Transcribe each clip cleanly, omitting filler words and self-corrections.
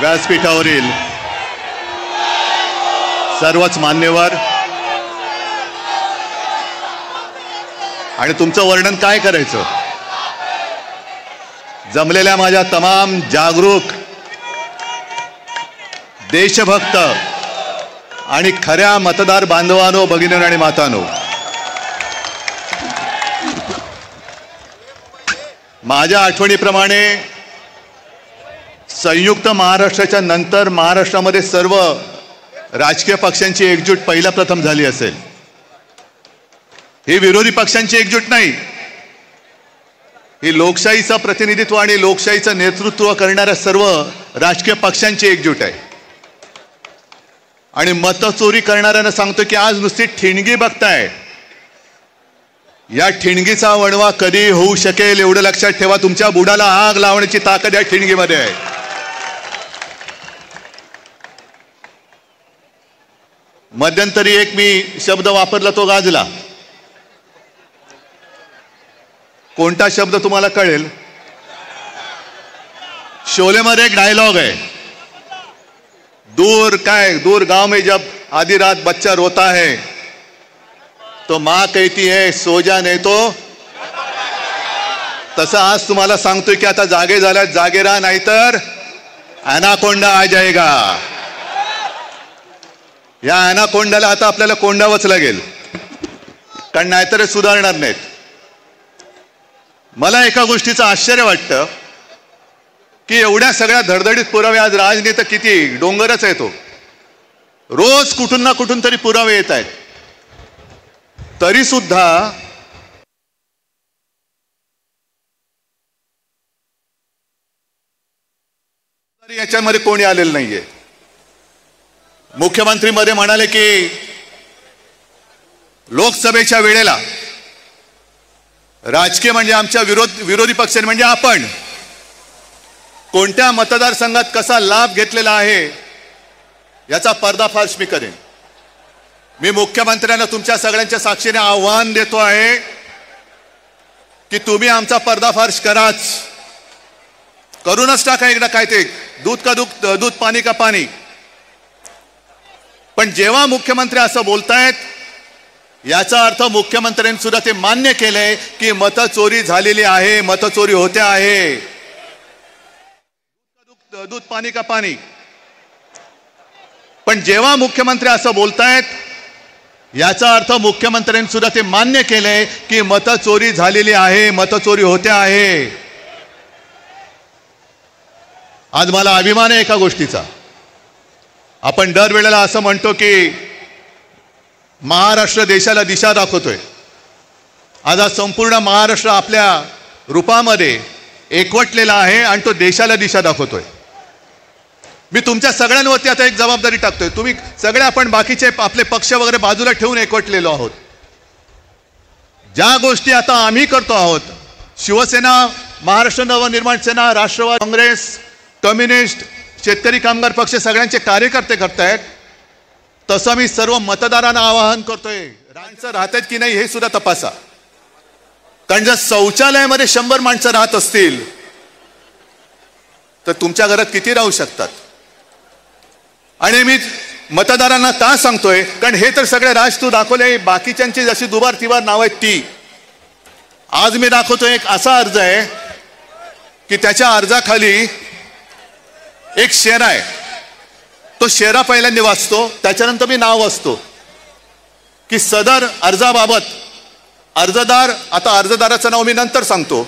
व्यासपीठावरील सर्वच मान्यवर आणि तुमचं वर्णन काय करायचं, जमलेल्या माझ्या तमाम जागरूक देशभक्त आणि खऱ्या मतदार बांधवांनो, भगिनींनो आणि मातांनो, माझ्या आठवणीप्रमाणे संयुक्त महाराष्ट्राच्या नंतर महाराष्ट्रामध्ये सर्व राजकीय पक्षांची एकजूट पहिला प्रथम झाली असेल. ही विरोधी पक्षांची एकजूट नाही, ही लोकशाहीचं प्रतिनिधित्व आणि लोकशाहीचं नेतृत्व करणाऱ्या सर्व राजकीय पक्षांची एकजूट आहे. आणि मतचोरी करणाऱ्यांना सांगतो की आज नुसती ठिणगी बघताय, या ठिणगीचा वणवा कधी होऊ शकेल एवढं लक्षात ठेवा. तुमच्या बुडाला आग लावण्याची ताकद या ठिणगीमध्ये आहे. मध्यंतरी एक मी शब्द वापरला तो गाजला. कोणता शब्द तुम्हाला कळेल? शोलेमध्ये एक डायलॉग आहे, दूर गांव में जब आधी रात बच्चा रोता है तो माँ कहती है सो जा नहीं तो. तसं आज तुम्हाला सांगतोय की आता जागे झाल्यात, जागे राहा, नाहीतर ॲनाकोंडा आ जाएगा. या ॲनाकोंडाला आता आपल्याला कोंडावंच लागेल, कारण नाहीतर सुधारणार नाहीत. मला एका गोष्टीचं आश्चर्य वाटतं की एवढ्या सगळ्या धडधडीत पुरावे, आज राजनीती किती डोंगरच आहे तो, रोज कुठून ना कुठून तरी पुरावे येत आहेत, तरी सुद्धा याच्यामध्ये कोणी आलेलं नाहीये. मुख्यमंत्री मध्ये म्हणाले की लोकसभेच्या वेळेला राजकीय म्हणजे आमच्या विरोधी पक्ष म्हणजे आपण कोणत्या मतदारसंघात कसा लाभ घेतलेला आहे याचा पर्दाफाश मी करेन. मी मुख्यमंत्र्यांना तुमच्या सगळ्यांच्या साक्षीने आव्हान देतो आहे की तुम्ही आमचा पर्दाफाश करूनच टाका एकदा. काय ते दूध का दूध पाणी का पाणी. पण जेव्हा मुख्यमंत्री असं बोलतायत याचा अर्थ मुख्यमंत्र्यांनी सुद्धा ते मान्य केलंय की मतचोरी झालेली आहे, मतचोरी होते आहे. दूध पाणी का पाणी. पण जेव्हा मुख्यमंत्री असं बोलतायत याचा अर्थ मुख्यमंत्र्यांनी सुद्धा ते मान्य केलंय की मतचोरी झालेली आहे, मतचोरी होते आहे. आज मला अभिमान आहे एका गोष्टीचा. आपण दरवेळेला असं म्हणतो की महाराष्ट्र देशाला दिशा दाखवतोय. आज संपूर्ण महाराष्ट्र आपल्या रूपामध्ये एकवटलेला आहे आणि तो देशाला दिशा दाखवतोय. मी तुमच्या सगळ्यांवरती आता एक जबाबदारी टाकतोय. तुम्ही सगळे आपण बाकीचे आपले पक्ष वगैरे बाजूला ठेवून एकवटलेलो आहोत. ज्या गोष्टी आता आम्ही करतो आहोत, शिवसेना, महाराष्ट्र नवनिर्माण सेना, राष्ट्रवादी काँग्रेस, कम्युनिस्ट, शेतकरी कामगार पक्ष सगळ्यांचे कार्यकर्ते करतायत, तसं मी सर्व मतदारांना आवाहन करतोय, माणसं राहतात की नाही हे सुद्धा तपासा. कारण जर शौचालयामध्ये 100 माणसं राहत असतील तर तुमच्या घरात किती राहू शकतात. आणि मी मतदारांना का सांगतोय, कारण हे तर सगळे राजतू दाखवले, बाकीच्यांची जशी दुबार तिबार नाव आहेत ती. आज मी दाखवतोय एक असा अर्ज आहे की त्याच्या अर्जाखाली एक शेर आहे. तो शेरा पहिल्यांदा वाचतो, त्याच्यानंतर मी नाव वाचतो की सदर अर्जाबाबत अर्जदार, आता अर्जदाराचं नाव मी नंतर सांगतो,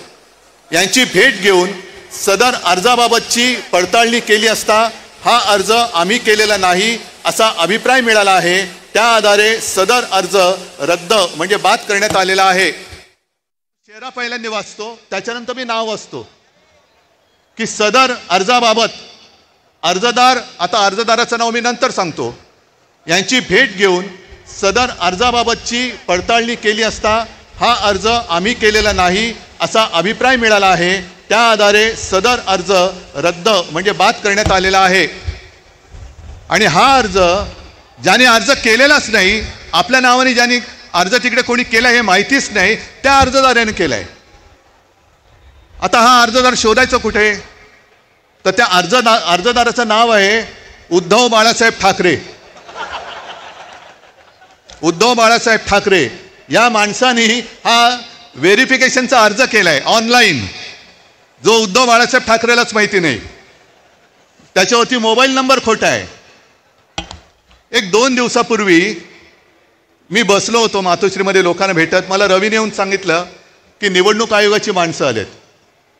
यांची भेट घेऊन सदर अर्जाबाबतची पडताळणी केली असता हा अर्ज आम्ही केलेला नाही असा अभिप्राय मिळाला आहे. त्या आधारे सदर अर्ज रद्द म्हणजे बाद करण्यात आलेला आहे. शेरा पहिल्यांदा वाचतो, त्याच्यानंतर मी नाव वाचतो की सदर अर्जाबाबत अर्जदार, आता अर्जदाराचं नाव मी नंतर सांगतो, यांची भेट घेऊन सदर अर्जाबाबतची पडताळणी केली असता हा अर्ज आम्ही केलेला नाही असा अभिप्राय मिळाला आहे. त्या आधारे सदर अर्ज रद्द म्हणजे बाद करण्यात आलेला आहे. आणि हा अर्ज ज्याने अर्ज केलेलाच नाही, आपल्या नावाने ज्याने अर्ज तिकडे कोणी केला हे माहितीच नाही, त्या अर्जदाराने केलाय. आता हा अर्जदार शोधायचं कुठे? तर त्या अर्जदाराचं नाव आहे उद्धव बाळासाहेब ठाकरे. उद्धव बाळासाहेब ठाकरे या माणसाने हा व्हेरिफिकेशनचा अर्ज केलाय ऑनलाईन, जो उद्धव बाळासाहेब ठाकरेलाच माहिती नाही. त्याच्यावरती मोबाईल नंबर खोटा आहे. 1-2 दिवसापूर्वी मी बसलो होतो मातोश्रीमध्ये लोकांना भेटत. मला रवीने येऊन सांगितलं की निवडणूक आयोगाची माणसं आलेत.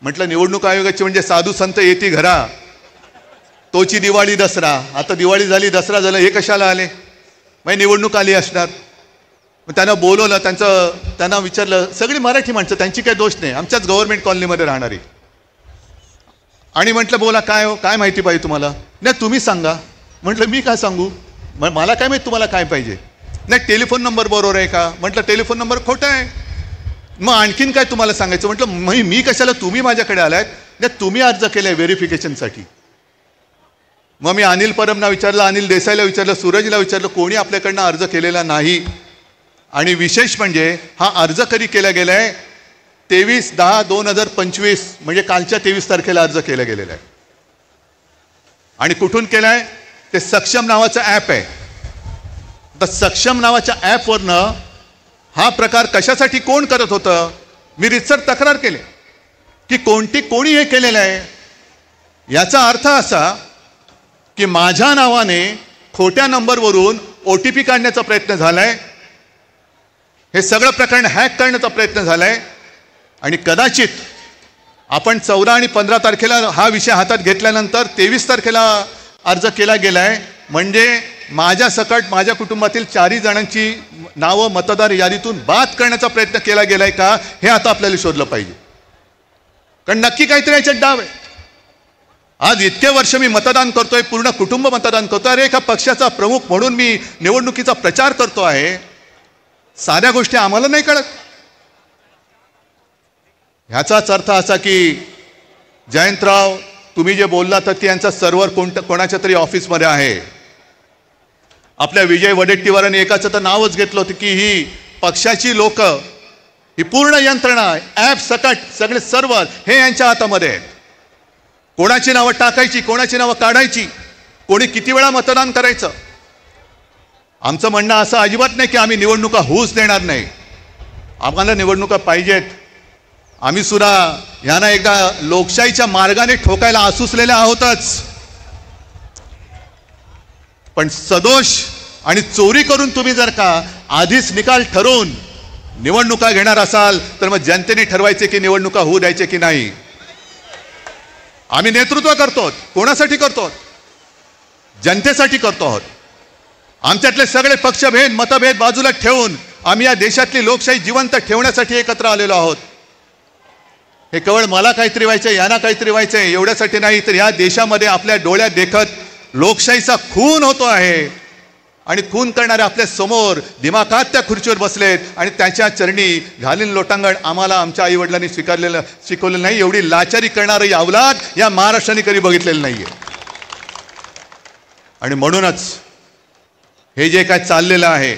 म्हटलं निवडणूक आयोगाची म्हणजे साधू संत येती घरा, तोची दिवाळी दसरा. आता दिवाळी झाली, दसरा झाला, हे कशाला आले? मग निवडणूक आली असणार. मग त्यांना बोलवलं, त्यांना विचारलं. सगळी मराठी माणसं, त्यांची काही दोष नाही, आमच्याच गव्हर्नमेंट कॉलनीमध्ये राहणारी. आणि म्हटलं बोला, काय हो, काय माहिती पाहिजे तुम्हाला? नाही तुम्ही सांगा. म्हटलं मी काय सांगू, मला काय माहिती तुम्हाला काय पाहिजे? नाही टेलिफोन नंबर बरोबर आहे का? म्हटलं टेलिफोन नंबर खोटा आहे. मग आणखीन काय तुम्हाला सांगायचं? म्हटलं मी कशाला, तुम्ही माझ्याकडे आलात. नाही तुम्ही अर्ज केलाय व्हेरिफिकेशनसाठी. मग मी अनिल परबना विचारलं, अनिल देसाईला विचारलं, सूरजला विचारलं, कोणी आपल्याकडनं अर्ज केलेला नाही. आणि विशेष म्हणजे हा अर्ज कधी केला गेलाय? 23/10/2025 म्हणजे कालच्या 23 तारखेला अर्ज केला गेलेला आहे. आणि कुठून केलाय? ते सक्षम नावाचं ॲप आहे. तर सक्षम नावाच्या ॲपवरनं हा प्रकार कशासाठी कोण करत होतं? मी रितसर तक्रार केली की कोणी हे केलेलं आहे. याचा अर्थ असा की माझ्या नावाने खोट्या नंबरवरून OTP काढण्याचा प्रयत्न झालाय. हे सगळं प्रकरण हॅक करण्याचा प्रयत्न झालाय. आणि कदाचित आपण 14 आणि 15 तारखेला हा विषय हातात घेतल्यानंतर 23 तारखेला अर्ज केला गेलाय. म्हणजे माझ्या सकट माझ्या कुटुंबातील 4 जणांची नावं मतदार यादीतून बाद करण्याचा प्रयत्न केला गेलाय का, हे आता आपल्याला शोधलं पाहिजे. कारण नक्की काहीतरी याच्यात डाव आहे. आज इतके वर्ष मी मतदान करतोय, पूर्ण कुटुंब मतदान करतोय. अरे एका पक्षाचा प्रमुख म्हणून मी निवडणुकीचा प्रचार करतो आहे. साऱ्या गोष्टी आम्हाला नाही कळत. ह्याचाच अर्थ असा की जयंतराव, तुम्ही जे बोलला तर यांचा सर्व्हर कोणाच्या तरी ऑफिसमध्ये आहे. आपल्या विजय वडेट्टीवारांनी एकाचं तर नावच घेतलं होतं की ही पक्षाची लोक, ही पूर्ण यंत्रणा, ॲप सकट सगळे सर्व्हर हे यांच्या हातामध्ये आहेत. कोणाची नावं टाकायची, कोणाची नावं काढायची, कोणी किती वेळा मतदान करायचं. आमचं म्हणणं असं अजिबात नाही की आम्ही निवडणुका होऊच देणार नाही. आम्हाला निवडणुका पाहिजेत. आम्ही सुद्धा यांना एकदा लोकशाहीच्या मार्गाने ठोकायला आसुसलेले आहोतच. पण सदोष आणि चोरी करून तुम्ही जर का आधीच निकाल ठरवून निवडणुका घेणार असाल तर मग जनतेने ठरवायचे की निवडणुका होऊ द्यायचे की नाही. आम्ही नेतृत्व करतो. कोणासाठी करतो? जनतेसाठी करतो आहोत. आमच्यातले सगळे पक्षभेद मतभेद बाजूला ठेवून आम्ही या देशातली लोकशाही जिवंत ठेवण्यासाठी एकत्र आलेलो आहोत. हे केवळ मला काहीतरी व्हायचंय, यांना काहीतरी व्हायचंय एवढ्यासाठी नाही, तर या देशामध्ये आपल्या डोळ्यात देखत लोकशाहीचा खून होतो आहे. आणि खून करणारे आपल्या समोर दिमाखात त्या खुर्चीवर बसलेत आणि त्याच्या चरणी घालीन लोटांगण आम्हाला आमच्या आईवडिलांनी शिकवलेलं नाही. एवढी लाचारी करणारी अवलाद या महाराष्ट्राने कधी बघितलेलं नाहीये. आणि म्हणूनच हे जे काय चाललेलं आहे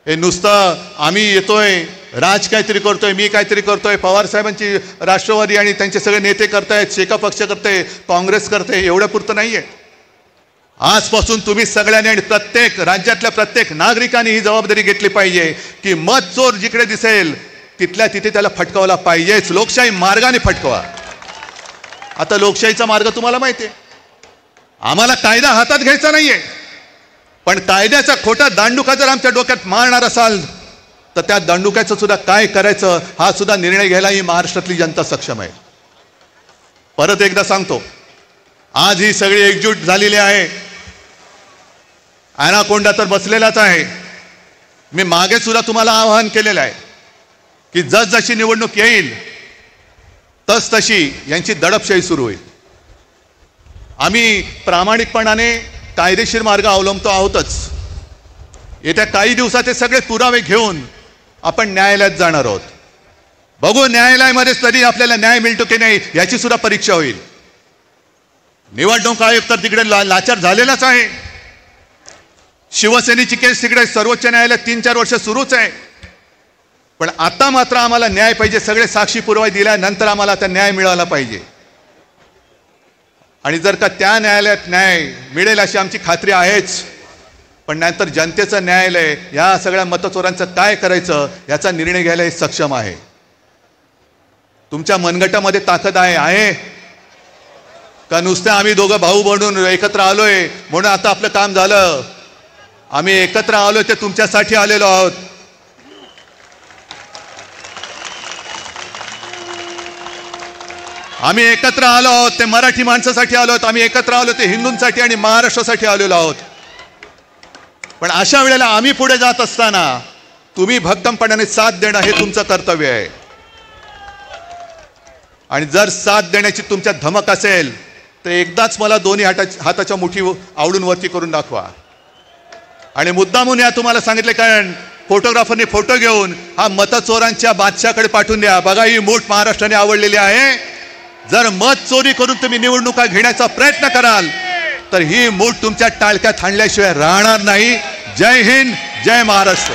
हे नुसतं आम्ही येतोय, राज काहीतरी करतोय, मी काहीतरी करतोय, पवार साहेबांची राष्ट्रवादी आणि त्यांचे सगळे नेते करतायत, शेका पक्ष करते, काँग्रेस करते, एवढ्या पुरतं नाहीये. आजपासून तुम्ही सगळ्यांनी आणि प्रत्येक राज्यातल्या प्रत्येक नागरिकांनी ही जबाबदारी घेतली पाहिजे की मत चोर जिकडे दिसेल तिथल्या तिथे त्याला फटकावला पाहिजेच. लोकशाही मार्गाने फटकवा. आता लोकशाहीचा मार्ग तुम्हाला माहिती आहे. आम्हाला कायदा हातात घ्यायचा नाहीये, पण कायद्याचा खोटा दांडुका जर आमच्या डोक्यात मारणार असाल तर त्या दांडुक्याचं सुद्धा काय करायचं हा सुद्धा निर्णय घ्यायला ही महाराष्ट्रातली जनता सक्षम आहे. परत एकदा सांगतो, आज ही सगळी एकजूट झालेली आहे. ॲनाकोंडा तर बसलेलाच आहे. मी मागे सुद्धा तुम्हाला आवाहन केलेलं आहे की जसजशी निवडणूक येईल तसतशी यांची दडपशाही सुरू होईल. आम्ही प्रामाणिकपणाने कायदेशीर मार्ग अवलंबतो आहोतच. येत्या काही दिवसात हे सगळे पुरावे घेऊन आपण न्यायालयात जाणार आहोत. बघू न्यायालयामध्ये तरी आपल्याला न्याय मिळतो की नाही याची सुद्धा परीक्षा होईल. निवडणूक आयोग तर तिकडे लाचार झालेलाच आहे. शिवसेनेची केस तिकडे सर्वोच्च न्यायालयात 3-4 वर्ष सुरूच आहे. पण आता मात्र आम्हाला न्याय पाहिजे. सगळे साक्षी पुरावे दिल्यानंतर आम्हाला आता न्याय मिळाला पाहिजे. आणि जर का त्या न्यायालयात न्याय मिळेल अशी आमची खात्री आहेच, पण नंतर जनतेचं न्यायालय या सगळ्या मतचोरांचं काय करायचं याचा निर्णय घ्यायला हे सक्षम आहे. तुमच्या मनगटामध्ये ताकद आहे का नुसतं आम्ही दोघं भाऊ बनून एकत्र आलोय म्हणून आता आपलं काम झालं? आम्ही एकत्र आलोय ते तुमच्यासाठी आलेलो आहोत. आम्ही एकत्र आलो आहोत ते मराठी माणसासाठी आलो आहोत. आम्ही एकत्र आलो ते हिंदूंसाठी आणि महाराष्ट्रासाठी आलेलो आहोत. पण अशा वेळेला आम्ही पुढे जात असताना तुम्ही भक्कमपणाने साथ देणं हे तुमचं कर्तव्य आहे. आणि जर साथ देण्याची तुमच्यात धमक असेल तर एकदाच मला दोन्ही हाताच्या मुठी आवडून वरती करून दाखवा. आणि मुद्दामून या तुम्हाला सांगितले कारण फोटोग्राफरने फोटो घेऊन हा मतचोरांच्या बादशाकडे पाठवून द्या. बघा ही मूठ महाराष्ट्राने आवडलेली आहे. जर मत चोरी करून तुम्ही निवडणुका घेण्याचा प्रयत्न कराल तर ही मूठ तुमच्या टाळक्यात हाणल्याशिवाय राहणार नाही. जय हिंद, जय महाराष्ट्र.